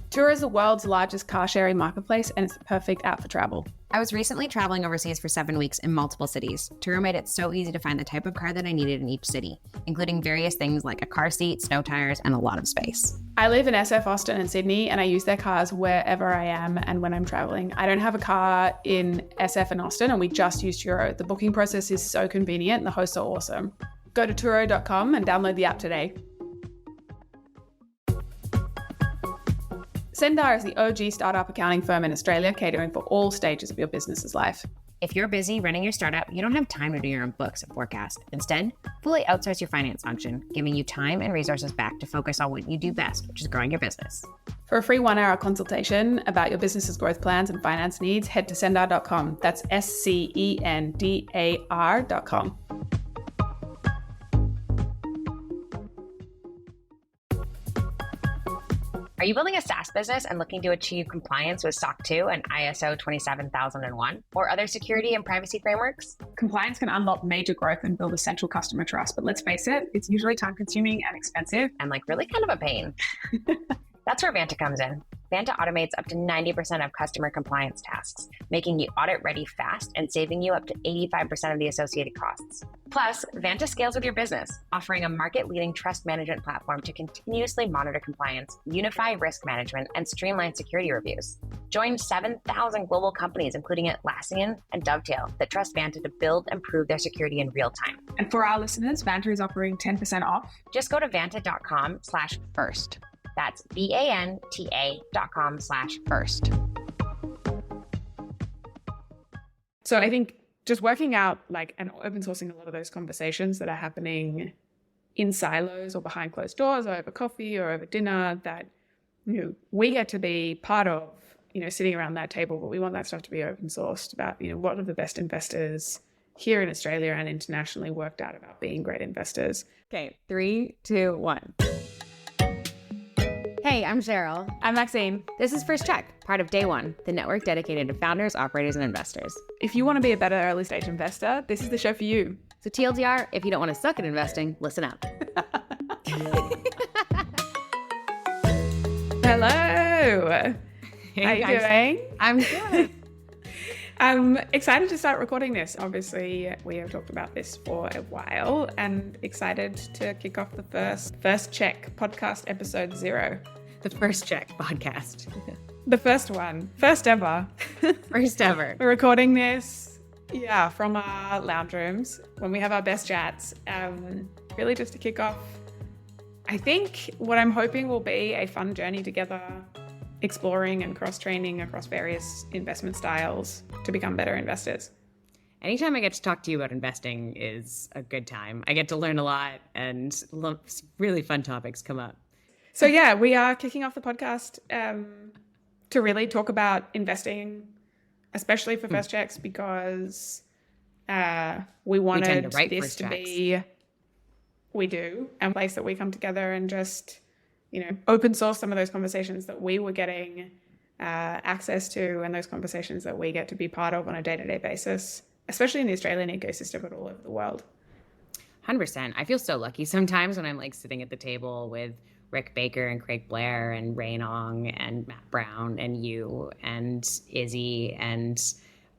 Turo is the world's largest car sharing marketplace, and it's the perfect app for travel. I was recently traveling overseas for 7 weeks in multiple cities. Turo made it so easy to find the type of car that I needed in each city, including various things like a car seat, snow tires, and a lot of space. I live in SF, Austin, and Sydney, and I use their cars wherever I am and when I'm traveling. I don't have a car in SF and Austin, and we just use Turo. The booking process is so convenient, and the hosts are awesome. Go to Turo.com and download the app today. Sendar is the OG startup accounting firm in Australia, catering for all stages of your business's life. If you're busy running your startup, you don't have time to do your own books and forecast. Instead, fully outsource your finance function, giving you time and resources back to focus on what you do best, which is growing your business. For a free 1-hour consultation about your business's growth plans and finance needs, head to sendar.com. That's SCENDAR.com. Are you building a SaaS business and looking to achieve compliance with SOC 2 and ISO 27001 or other security and privacy frameworks? Compliance can unlock major growth and build essential customer trust, but let's face it, it's usually time-consuming and expensive. And really kind of a pain. That's where Vanta comes in. Vanta automates up to 90% of customer compliance tasks, making you audit ready fast and saving you up to 85% of the associated costs. Plus, Vanta scales with your business, offering a market-leading trust management platform to continuously monitor compliance, unify risk management, and streamline security reviews. Join 7,000 global companies, including Atlassian and Dovetail, that trust Vanta to build and prove their security in real time. And for our listeners, Vanta is offering 10% off. Just go to vanta.com/first. That's VANTA.com/first. So I think just working out and open sourcing a lot of those conversations that are happening in silos or behind closed doors or over coffee or over dinner that, we get to be part of, sitting around that table, but we want that stuff to be open sourced about, what are the best investors here in Australia and internationally worked out about being great investors. Okay, 3, 2, 1. Hey, I'm Cheryl. I'm Maxine. This is First Cheque, part of Day One, the network dedicated to founders, operators, and investors. If you want to be a better early stage investor, this is the show for you. So TLDR, if you don't want to suck at investing, listen up. Hello. Hey, how you guys. doing? I'm good. I'm excited to start recording this. Obviously, we have talked about this for a while and excited to kick off the First Cheque podcast episode 0. The First Cheque podcast. The first one. First ever. First ever. We're recording this, from our lounge rooms when we have our best chats. Really just to kick off, I think what I'm hoping will be a fun journey together, exploring and cross-training across various investment styles to become better investors. Anytime I get to talk to you about investing is a good time. I get to learn a lot and really fun topics come up. So we are kicking off the podcast to really talk about investing, especially for first checks, because we wanted this to be, we do, a place that we come together and just open source some of those conversations that we were getting access to and those conversations that we get to be part of on a day-to-day basis, especially in the Australian ecosystem, but all over the world. 100%. I feel so lucky sometimes when I'm sitting at the table with Rick Baker and Craig Blair and Ray Nong and Matt Brown and you and Izzy, and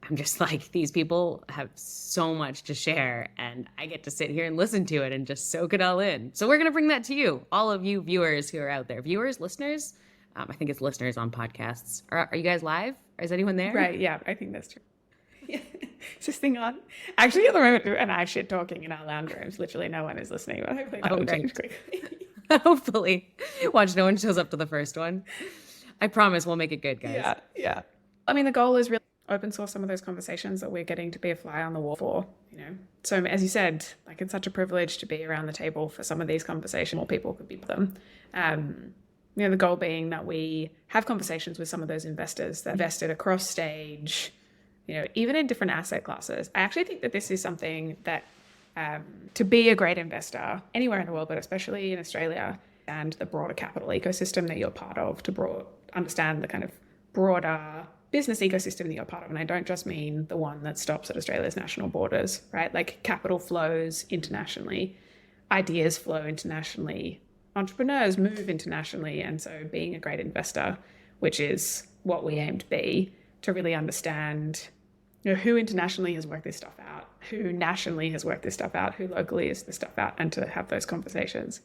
I'm just these people have so much to share, and I get to sit here and listen to it and just soak it all in. So we're going to bring that to you, all of you viewers who are out there. Viewers, listeners, I think it's listeners on podcasts. Are you guys live? Is anyone there? Right, yeah, I think that's true. Is this thing on? Actually, at the moment, and I shit talking in our lounge rooms. Literally no one is listening, but hopefully that will change quickly. Hopefully. Watch, no one shows up to the first one. I promise we'll make it good, guys. Yeah. I mean, the goal is really open source some of those conversations that we're getting to be a fly on the wall for, So as you said, it's such a privilege to be around the table for some of these conversations. More people could be with them. The goal being that we have conversations with some of those investors that invested across stage, even in different asset classes. I actually think that this is something that to be a great investor anywhere in the world, but especially in Australia and the broader capital ecosystem that you're part of, to understand the kind of broader business ecosystem that you're part of. And I don't just mean the one that stops at Australia's national borders, right? Capital flows internationally, ideas flow internationally, entrepreneurs move internationally. And so being a great investor, which is what we aim to be, to really understand, who internationally has worked this stuff out, who nationally has worked this stuff out, who locally has this stuff out, and to have those conversations.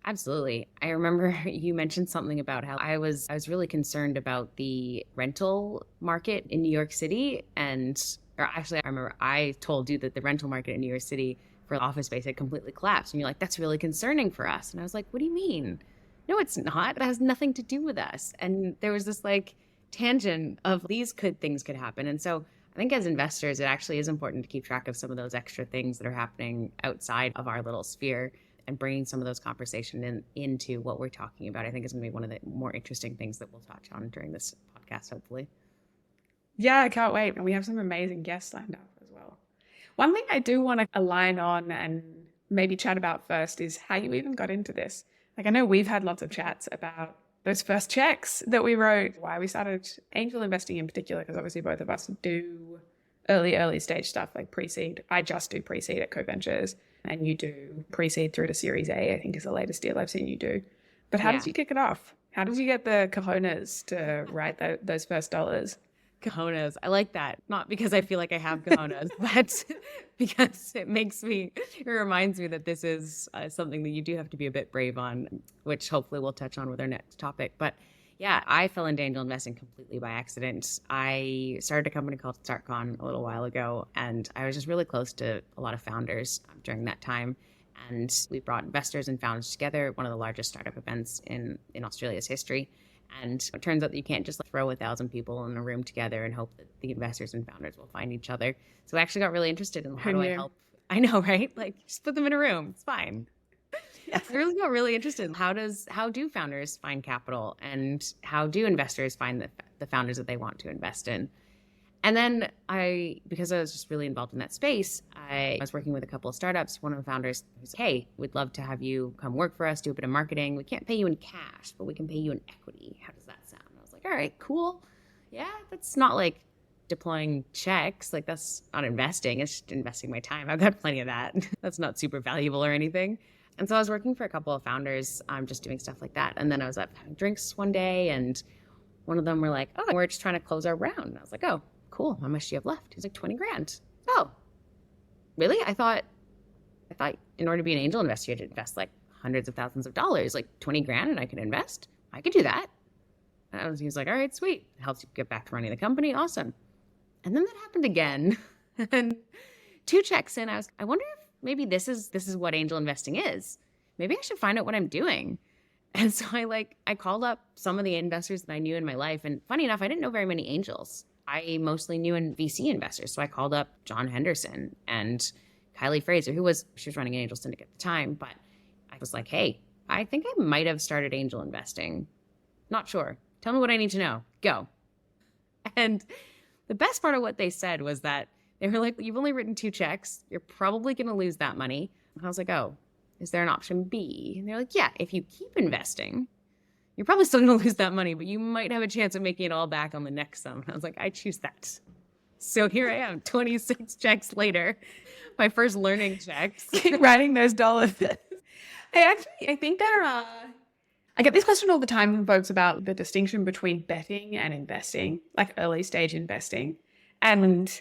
Absolutely. I remember you mentioned something about how I was really concerned about the rental market in New York City. Or actually, I remember I told you that the rental market in New York City for office space had completely collapsed. And you're like, that's really concerning for us. And I was like, what do you mean? No, it's not. It has nothing to do with us. And there was this like tangent of things could happen. And so I think as investors, it actually is important to keep track of some of those extra things that are happening outside of our little sphere, and bringing some of those conversations into what we're talking about. I think is going to be one of the more interesting things that we'll touch on during this podcast, hopefully. Yeah, I can't wait. And we have some amazing guests lined up as well. One thing I do want to align on and maybe chat about first is how you even got into this. Like, I know we've had lots of chats about those first checks that we wrote, why we started angel investing in particular, because obviously both of us do early stage stuff like pre-seed. I just do pre-seed at Co-Ventures, and you do pre-seed through to Series A, I think is the latest deal I've seen you do. But how did you kick it off? How did you get the cojones to write those first dollars? Cojones. I like that. Not because I feel like I have cojones, but because it reminds me that this is something that you do have to be a bit brave on, which hopefully we'll touch on with our next topic. But yeah, I fell into angel investing completely by accident. I started a company called StartCon a little while ago, and I was just really close to a lot of founders during that time. And we brought investors and founders together, one of the largest startup events in Australia's history. And it turns out that you can't just throw 1,000 people in a room together and hope that the investors and founders will find each other. So I actually got really interested in how do I help? I know, right? Like, just put them in a room. It's fine. Yeah. I really got really interested in how do founders find capital, and how do investors find the founders that they want to invest in? And then because I was just really involved in that space, I was working with a couple of startups. One of the founders was, hey, we'd love to have you come work for us, do a bit of marketing. We can't pay you in cash, but we can pay you in equity. How does that sound? And I was like, all right, cool. Yeah, that's not like deploying checks. Like, that's not investing. It's just investing my time. I've got plenty of that. That's not super valuable or anything. And so I was working for a couple of founders, just doing stuff like that. And then I was up having drinks one day, and one of them were like, oh, we're just trying to close our round. And I was like, oh, cool. How much do you have left? He's like, 20 grand. Oh, really? I thought in order to be an angel investor, you had to invest like hundreds of thousands of dollars, like 20 grand, and I could invest. I could do that. And he was like, all right, sweet. It helps you get back to running the company. Awesome. And then that happened again. And 2 checks in, I wonder if maybe this is what angel investing is. Maybe I should find out what I'm doing. And so I called up some of the investors that I knew in my life. And funny enough, I didn't know very many angels. I mostly knew in VC investors. So I called up John Henderson and Kylie Fraser, she was running an angel syndicate at the time. But I was like, hey, I think I might have started angel investing. Not sure. Tell me what I need to know. Go. And the best part of what they said was that they were like, you've only written 2 checks. You're probably going to lose that money. And I was like, oh, is there an option B? And they're like, yeah, if you keep investing, you're probably still going to lose that money, but you might have a chance of making it all back on the next sum. And I was like, I choose that. So here I am, 26 checks later, my first learning checks. Writing those dollars. I think I get this question all the time from folks about the distinction between betting and investing, like early stage investing. And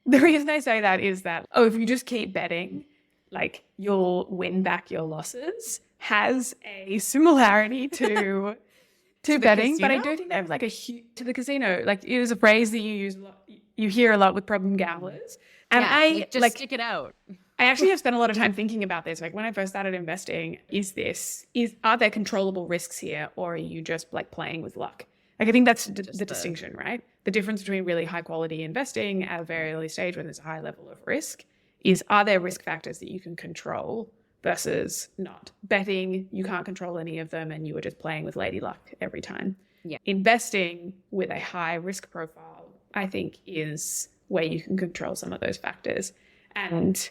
the reason I say that is that, if you just keep betting, like, you'll win back your losses, has a similarity to betting. But I do think that to the casino, like, it is a phrase that you hear a lot with problem gamblers. And stick it out. I actually have spent a lot of time thinking about this. Like, when I first started investing, are there controllable risks here, or are you just like playing with luck? Like, I think that's the distinction, right? The difference between really high quality investing at a very early stage when there's a high level of risk is, are there risk factors that you can control versus not? Betting, you can't control any of them, and you are just playing with lady luck every time. Yeah. Investing with a high risk profile, I think, is where you can control some of those factors. And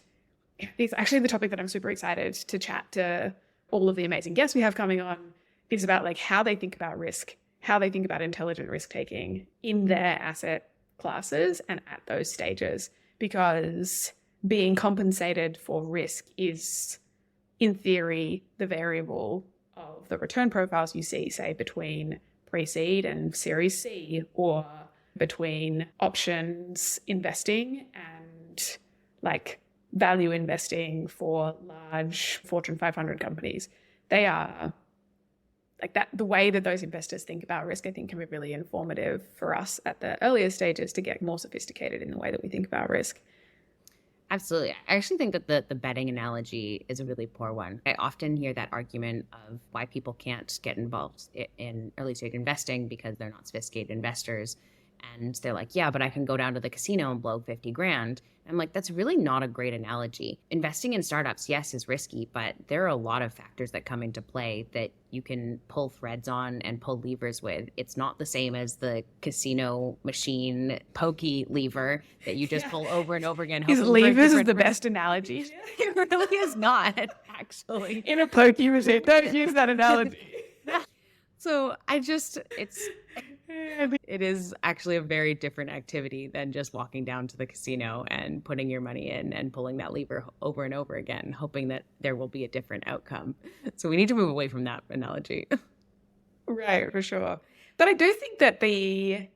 it's actually the topic that I'm super excited to chat to all of the amazing guests we have coming on, is about like how they think about risk, how they think about intelligent risk taking in their asset classes and at those stages, because being compensated for risk is in theory, the variable of the return profiles you see, say, between pre-seed and Series C, or between options investing and like value investing for large Fortune 500 companies. They are like that. The way that those investors think about risk, I think, can be really informative for us at the earlier stages to get more sophisticated in the way that we think about risk. Absolutely. I actually think that the betting analogy is a really poor one. I often hear that argument of why people can't get involved in early stage investing because they're not sophisticated investors. And they're like, yeah, but I can go down to the casino and blow 50 grand. I'm like, that's really not a great analogy. Investing in startups, yes, is risky, but there are a lot of factors that come into play that you can pull threads on and pull levers with. It's not the same as the casino machine pokey lever that you just pull over and over again. His levers is the best analogy. It really is not, actually. In a pokey machine, don't use that analogy. So it is actually a very different activity than just walking down to the casino and putting your money in and pulling that lever over and over again, hoping that there will be a different outcome. So we need to move away from that analogy. Right, for sure. But I do think that a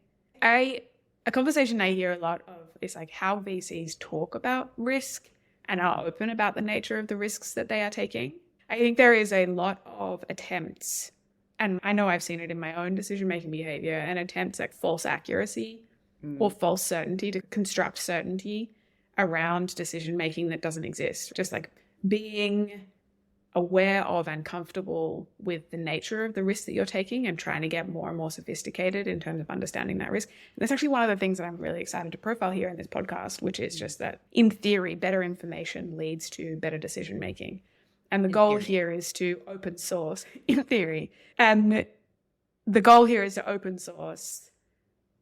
conversation I hear a lot of is like how VCs talk about risk and are open about the nature of the risks that they are taking. I think there is a lot of attempts, and I know I've seen it in my own decision-making behavior, and attempts at false accuracy or false certainty to construct certainty around decision-making that doesn't exist. Just like being aware of and comfortable with the nature of the risk that you're taking and trying to get more and more sophisticated in terms of understanding that risk. And that's actually one of the things that I'm really excited to profile here in this podcast, which is just that in theory, better information leads to better decision-making. And the goal here is to open source, in theory. And the goal here is to open source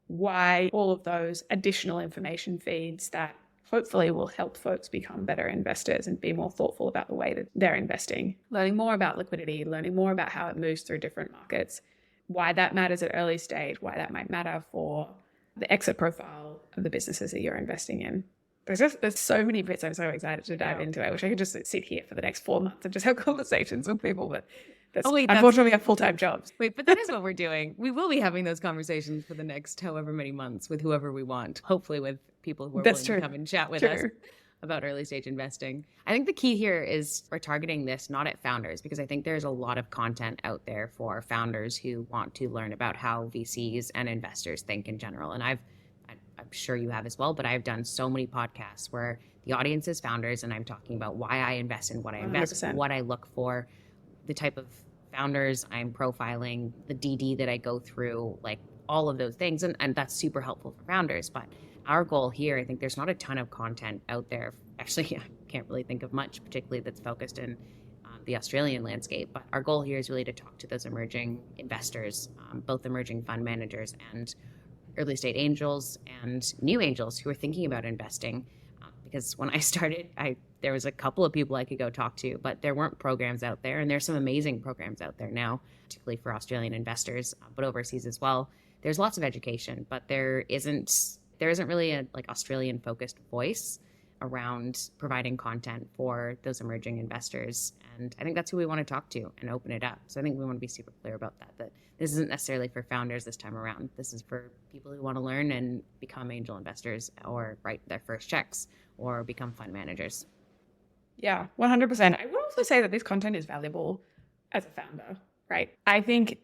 why all of those additional information feeds that hopefully will help folks become better investors and be more thoughtful about the way that they're investing. Learning more about liquidity, learning more about how it moves through different markets, why that matters at early stage, why that might matter for the exit profile of the businesses that you're investing in. There's so many bits I'm so excited to dive into. I wish I could just sit here for the next 4 months and just have conversations with people, but unfortunately we have full-time jobs. Wait, but that is what we're doing. We will be having those conversations for the next however many months with whoever we want, hopefully with people who are willing to come and chat with us about early stage investing. I think the key here is we're targeting this not at founders, because I think there's a lot of content out there for founders who want to learn about how VCs and investors think in general. And I'm sure you have as well, but I've done so many podcasts where the audience is founders and I'm talking about why I invest in what I invest, 100%. What I look for, the type of founders I'm profiling, the DD that I go through, like all of those things. And that's super helpful for founders. But our goal here, I think there's not a ton of content out there. Actually, I can't really think of much, particularly that's focused in the Australian landscape. But our goal here is really to talk to those emerging investors, both emerging fund managers and early stage angels and new angels who are thinking about investing. Because when I started, there was a couple of people I could go talk to, but there weren't programs out there. And there's some amazing programs out there now, particularly for Australian investors, but overseas as well. There's lots of education, but there isn't really a like Australian focused voice around providing content for those emerging investors. And I think that's who we want to talk to and open it up. So I think we want to be super clear about that this isn't necessarily for founders this time around. This is for people who want to learn and become angel investors or write their first checks or become fund managers. Yeah, 100%. I would also say that this content is valuable as a founder, right? I think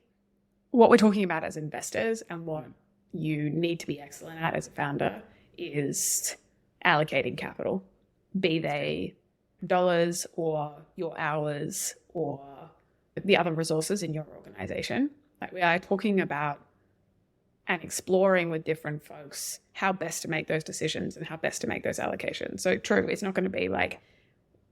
what we're talking about as investors and what you need to be excellent at as a founder is allocating capital, be they dollars or your hours or the other resources in your organization. Like we are talking about and exploring with different folks how best to make those decisions and how best to make those allocations. So true, it's not going to be like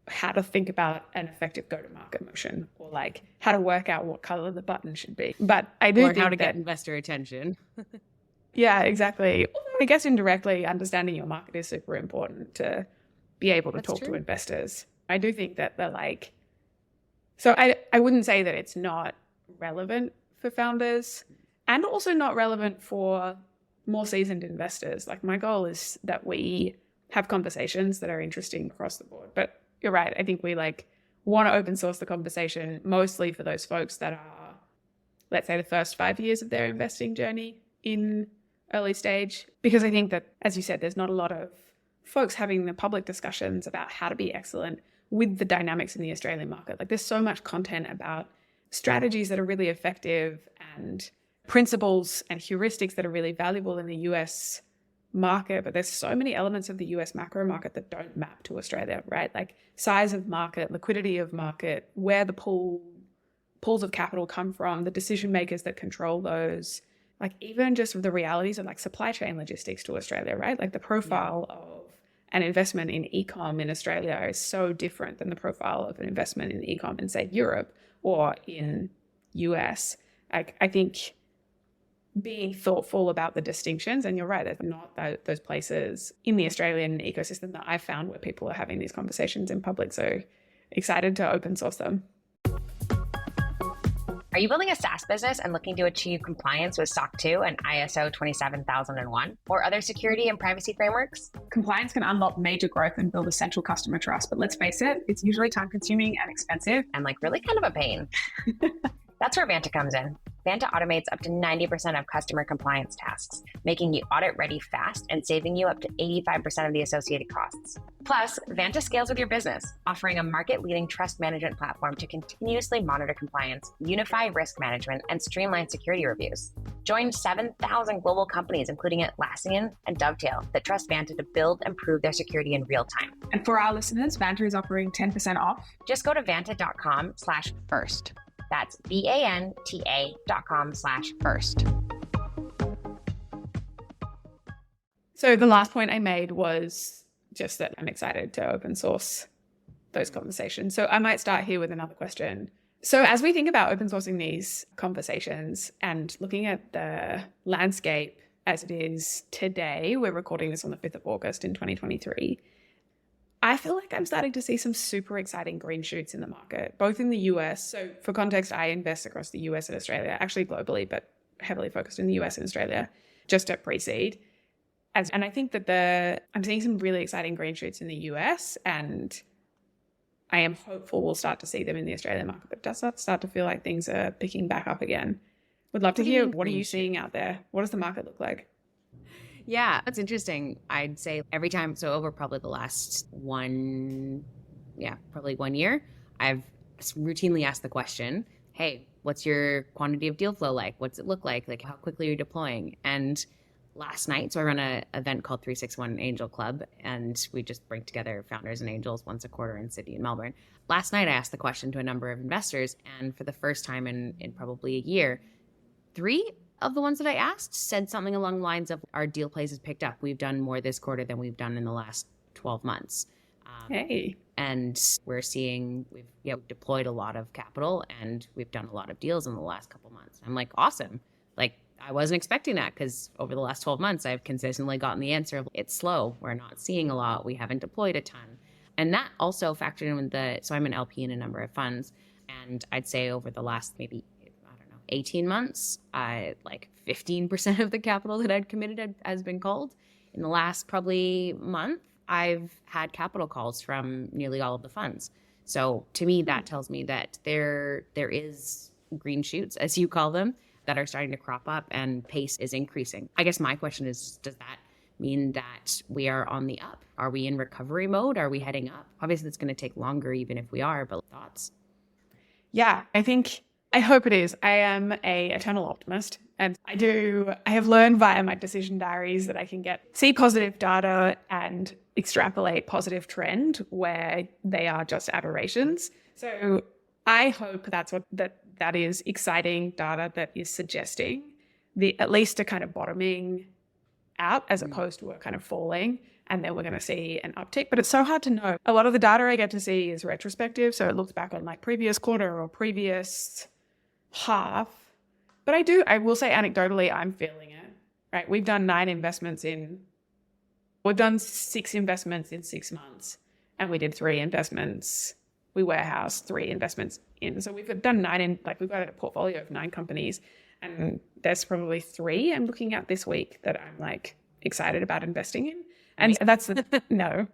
how to think about an effective go-to-market motion or like how to work out what color the button should be. But I do think how to get investor attention. Yeah, exactly. I guess indirectly understanding your market is super important to be able to talk to investors. I do think that so I wouldn't say that it's not relevant for founders and also not relevant for more seasoned investors. Like my goal is that we have conversations that are interesting across the board. But you're right. I think we want to open source the conversation mostly for those folks that are, let's say, the first 5 years of their investing journey in early stage. Because I think that, as you said, there's not a lot of folks having the public discussions about how to be excellent with the dynamics in the Australian market. Like, there's so much content about strategies that are really effective and principles and heuristics that are really valuable in the US market, but there's so many elements of the US macro market that don't map to Australia, right? Like size of market, liquidity of market, where the pools of capital come from, the decision makers that control those, like even just the realities of like supply chain logistics to Australia, right? Like the profile of an investment in e-com in Australia is so different than the profile of an investment in e-com in, say, Europe or in US. I think being thoughtful about the distinctions, and you're right, there's not those places in the Australian ecosystem that I've found where people are having these conversations in public. So excited to open source them. Are you building a SaaS business and looking to achieve compliance with SOC 2 and ISO 27001 or other security and privacy frameworks? Compliance can unlock major growth and build essential customer trust, but let's face it, it's usually time-consuming and expensive. And really kind of a pain. That's where Vanta comes in. Vanta automates up to 90% of customer compliance tasks, making you audit ready fast and saving you up to 85% of the associated costs. Plus, Vanta scales with your business, offering a market-leading trust management platform to continuously monitor compliance, unify risk management, and streamline security reviews. Join 7,000 global companies, including Atlassian and Dovetail, that trust Vanta to build and prove their security in real time. And for our listeners, Vanta is offering 10% off. Just go to vanta.com/first. That's VANTA.com/first. So the last point I made was just that I'm excited to open source those conversations. So I might start here with another question. So as we think about open sourcing these conversations and looking at the landscape as it is today, we're recording this on the 5th of August in 2023. I feel like I'm starting to see some super exciting green shoots in the market, both in the US. So for context, I invest across the US and Australia, actually globally, but heavily focused in the US and Australia, just at pre-seed. And I think that I'm seeing some really exciting green shoots in the US, and I am hopeful we'll start to see them in the Australian market. But it does start to feel like things are picking back up again. Would love to hear, what are you seeing out there? What does the market look like? Yeah, that's interesting. I'd say every time, so over probably the last probably 1 year, I've routinely asked the question, hey, what's your quantity of deal flow like? What's it look like? Like, how quickly are you deploying? And last night, so I run an event called 361 Angel Club, and we just bring together founders and angels once a quarter in Sydney and Melbourne. Last night, I asked the question to a number of investors, and for the first time in probably a year, 3 of the ones that I asked said something along the lines of, our deal plays has picked up. We've done more this quarter than we've done in the last 12 months. Hey. And we're seeing we've deployed a lot of capital and we've done a lot of deals in the last couple months. I'm like, awesome. Like, I wasn't expecting that because over the last 12 months, I've consistently gotten the answer of, it's slow. We're not seeing a lot. We haven't deployed a ton. And that also factored in with so I'm an LP in a number of funds. And I'd say over the last maybe 18 months, 15% of the capital that I'd committed has been called. In the last probably month, I've had capital calls from nearly all of the funds. So to me, that tells me that there is green shoots, as you call them, that are starting to crop up and pace is increasing. I guess my question is, does that mean that we are on the up? Are we in recovery mode? Are we heading up? Obviously, it's going to take longer even if we are, but thoughts? Yeah, I hope it is. I am a eternal optimist, and I have learned via my decision diaries that I can see positive data and extrapolate positive trend where they are just aberrations. So I hope that is exciting data that is suggesting at least a kind of bottoming out as opposed to a kind of falling. And then we're going to see an uptick. But it's so hard to know. A lot of the data I get to see is retrospective. So it looks back on like previous quarter or previous half. But I will say anecdotally, I'm feeling it, right? We've done 6 investments in 6 months. And we did 3 investments. We warehoused 3 investments in. So we've done 9 we've got a portfolio of 9 companies. And there's probably 3 I'm looking at this week that I'm like excited about investing in. And that's no.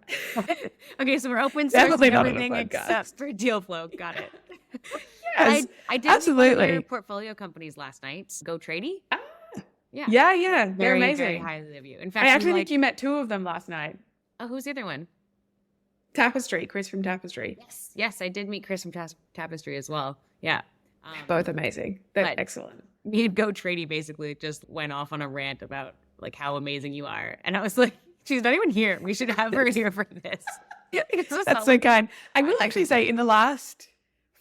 Okay, so we're open Definitely sourcing not on a everything podcast. except for deal flow. Got it. Yes, I did meet one of absolutely. your portfolio companies last night. Go Tradie. Ah, Yeah. yeah, they're Very, amazing. very highly of you. In fact, I we actually like, think you met two of them last night. oh, who's the other one? Tapestry, Chris from Tapestry. Yes, I did meet Chris from Tapestry as well. Yeah. Both amazing. They're but- excellent. Me and Go Tradie basically just went off on a rant about like how amazing you are. And I was like, she's not even here. We should have her here for this. That's so kind. I will actually say in the last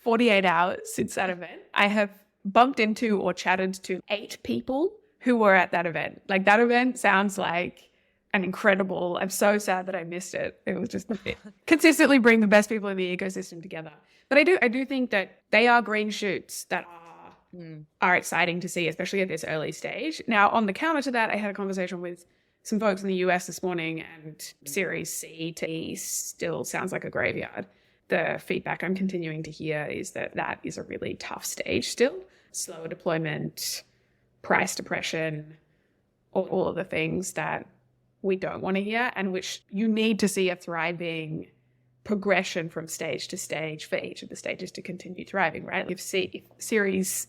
48 hours since that event, I have bumped into or chatted to 8 people who were at that event. Like that event sounds like an incredible, I'm so sad that I missed it. It was just consistently bring the best people in the ecosystem together. But I do think that they are green shoots that are exciting to see, especially at this early stage. Now, on the counter to that, I had a conversation with some folks in the US this morning, and Series C to E still sounds like a graveyard. The feedback I'm continuing to hear is that that is a really tough stage still. Slower deployment, price depression, all of the things that we don't want to hear, and which you need to see a thriving progression from stage to stage for each of the stages to continue thriving, right? If Series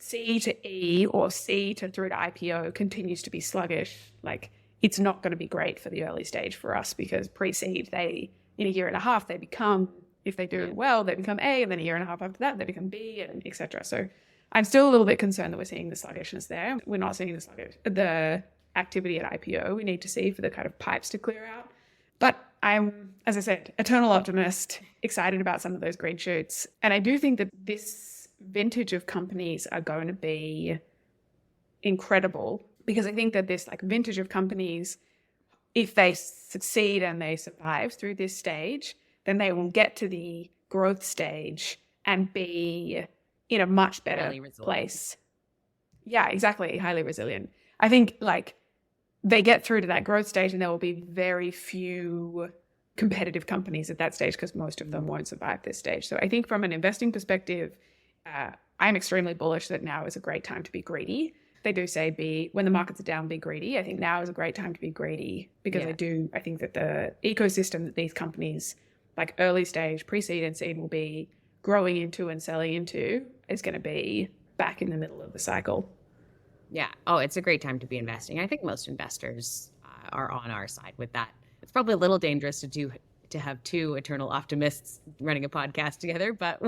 C to E or C to through to IPO continues to be sluggish, like it's not going to be great for the early stage for us, because pre-seed, in a year and a half, they become, if they do well, they become A, and then a year and a half after that, they become B, and etc. So I'm still a little bit concerned that we're seeing the sluggishness there. We're not seeing the activity at IPO we need to see for the kind of pipes to clear out. But I'm, as I said, eternal optimist, excited about some of those green shoots. And I do think that this vintage of companies are going to be incredible, because I think that this like vintage of companies, if they succeed and they survive through this stage, then they will get to the growth stage and be in a much better place. Yeah, exactly. Highly resilient. I think like they get through to that growth stage and there will be very few competitive companies at that stage, because most of them won't survive this stage. So I think from an investing perspective, I'm extremely bullish that now is a great time to be greedy. They do say when the markets are down, be greedy. I think now is a great time to be greedy, because I think that the ecosystem that these companies like early stage, pre-seed and seed will be growing into and selling into is going to be back in the middle of the cycle. Yeah. Oh, it's a great time to be investing. I think most investors are on our side with that. It's probably a little dangerous to have two eternal optimists running a podcast together, but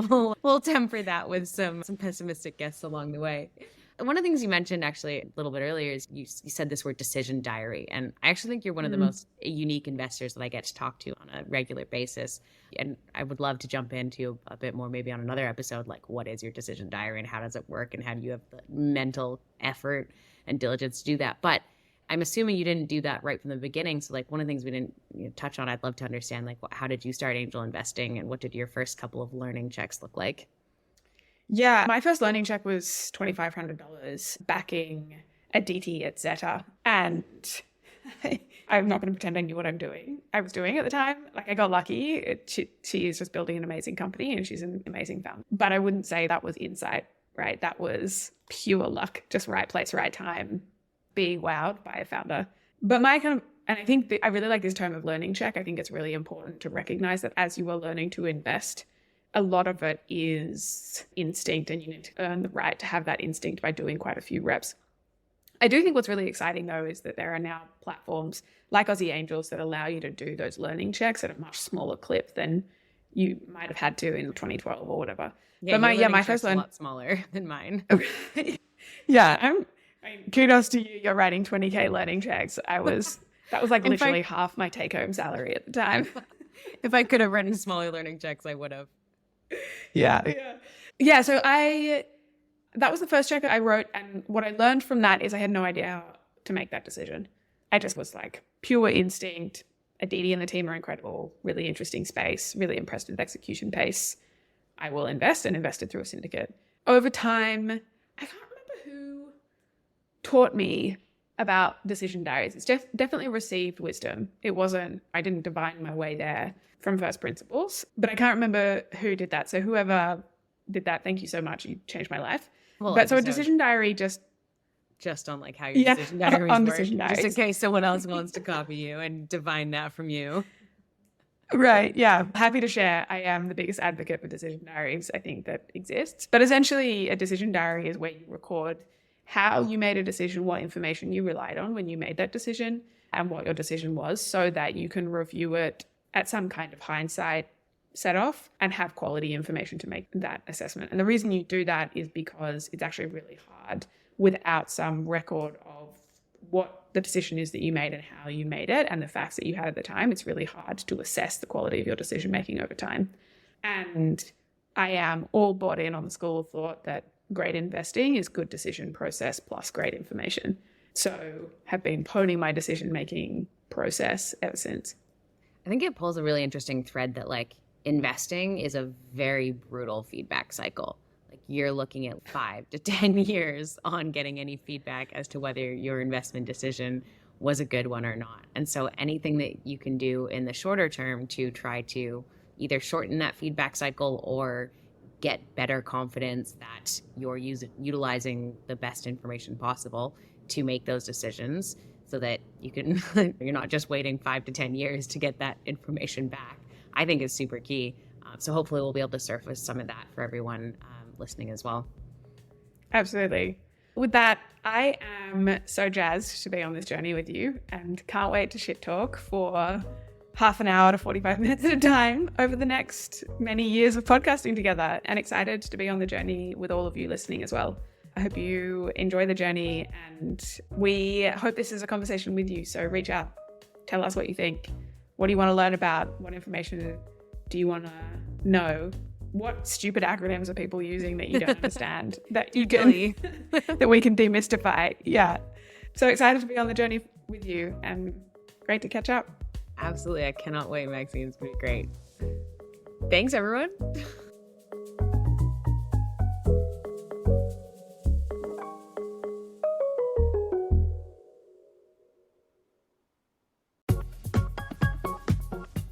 we'll temper that with some pessimistic guests along the way. One of the things you mentioned actually a little bit earlier is you said this word decision diary. And I actually think you're one of the most unique investors that I get to talk to on a regular basis. And I would love to jump into a bit more maybe on another episode, like what is your decision diary and how does it work and how do you have the mental effort and diligence to do that? But I'm assuming you didn't do that right from the beginning. So like one of the things we didn't touch on, I'd love to understand, like how did you start angel investing and what did your first couple of learning checks look like? Yeah, my first learning check was $2,500 backing a DT at Zeta. And I'm not going to pretend I knew what I was doing at the time. Like I got lucky. She is just building an amazing company and she's an amazing founder. But I wouldn't say that was insight, right? That was pure luck, just right place, right time, being wowed by a founder. But and I think I really like this term of learning check. I think it's really important to recognize that as you are learning to invest, a lot of it is instinct, and you need to earn the right to have that instinct by doing quite a few reps. I do think what's really exciting though is that there are now platforms like Aussie Angels that allow you to do those learning checks at a much smaller clip than you might have had to in 2012 or whatever. Yeah, but my first a lot smaller than mine. Okay. Yeah, kudos to you. You're writing 20K learning checks. That was like literally half my take-home salary at the time. If I could have written smaller learning checks, I would have. Yeah. So that was the first check I wrote. And what I learned from that is I had no idea how to make that decision. I just was like pure instinct. Aditi and the team are incredible, really interesting space, really impressed with execution pace. I will invest, and invested through a syndicate. Over time, I can't remember who taught me about decision diaries. It's definitely received wisdom. I didn't divine my way there from first principles, but I can't remember who did that. So whoever did that, thank you so much. You changed my life. So a decision diary just just on like how your decision diaries on work, decision diaries. just in case someone else wants to copy you and divine that from you. Right. Yeah. Happy to share. I am the biggest advocate for decision diaries I think that exists. But essentially, a decision diary is where you record how you made a decision, what information you relied on when you made that decision, and what your decision was, so that you can review it at some kind of hindsight set off and have quality information to make that assessment. And the reason you do that is because it's actually really hard without some record of what the decision is that you made and how you made it and the facts that you had at the time. It's really hard to assess the quality of your decision making over time. And I am all bought in on the school of thought that great investing is good decision process plus great information. So have been honing my decision making process ever since. I think it pulls a really interesting thread that like investing is a very brutal feedback cycle. Like you're looking at 5 to 10 years on getting any feedback as to whether your investment decision was a good one or not. And so anything that you can do in the shorter term to try to either shorten that feedback cycle or get better confidence that you're utilizing the best information possible to make those decisions so that you can, you're not just waiting 5 to 10 years to get that information back, I think is super key. So hopefully we'll be able to surface some of that for everyone listening as well. Absolutely. With that, I am so jazzed to be on this journey with you and can't wait to shit talk for half an hour to 45 minutes at a time over the next many years of podcasting together, and excited to be on the journey with all of you listening as well. I hope you enjoy the journey, and we hope this is a conversation with you. So reach out, tell us what you think. What do you want to learn about? What information do you want to know? What stupid acronyms are people using that you don't understand that you can that we can demystify? Yeah. So excited to be on the journey with you and great to catch up. Absolutely. I cannot wait, Maxine. It's going to be great. Thanks, everyone.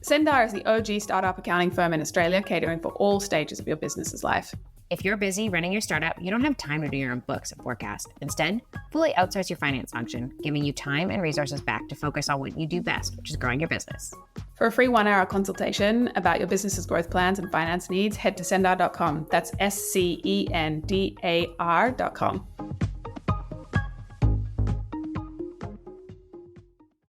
Sendar is the OG startup accounting firm in Australia, catering for all stages of your business's life. If you're busy running your startup, you don't have time to do your own books and forecast. Instead, fully outsource your finance function, giving you time and resources back to focus on what you do best, which is growing your business. For a free 1-hour consultation about your business's growth plans and finance needs, head to sendar.com. That's SCENDAR.com.